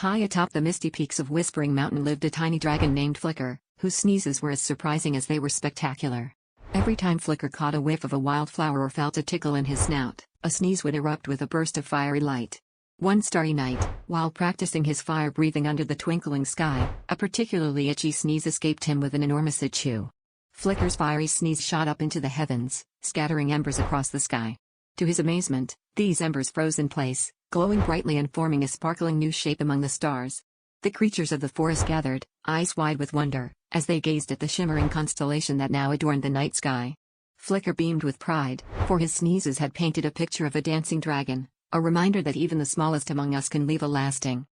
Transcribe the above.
High atop the misty peaks of Whispering Mountain lived a tiny dragon named Flicker, whose sneezes were as surprising as they were spectacular. Every time Flicker caught a whiff of a wildflower or felt a tickle in his snout, a sneeze would erupt with a burst of fiery light. One starry night, while practicing his fire breathing under the twinkling sky, a particularly itchy sneeze escaped him with an enormous achoo. Flicker's fiery sneeze shot up into the heavens, scattering embers across the sky. To his amazement, these embers froze in place, glowing brightly and forming a sparkling new shape among the stars. The creatures of the forest gathered, eyes wide with wonder, as they gazed at the shimmering constellation that now adorned the night sky. Flicker beamed with pride, for his sneezes had painted a picture of a dancing dragon, a reminder that even the smallest among us can leave a lasting,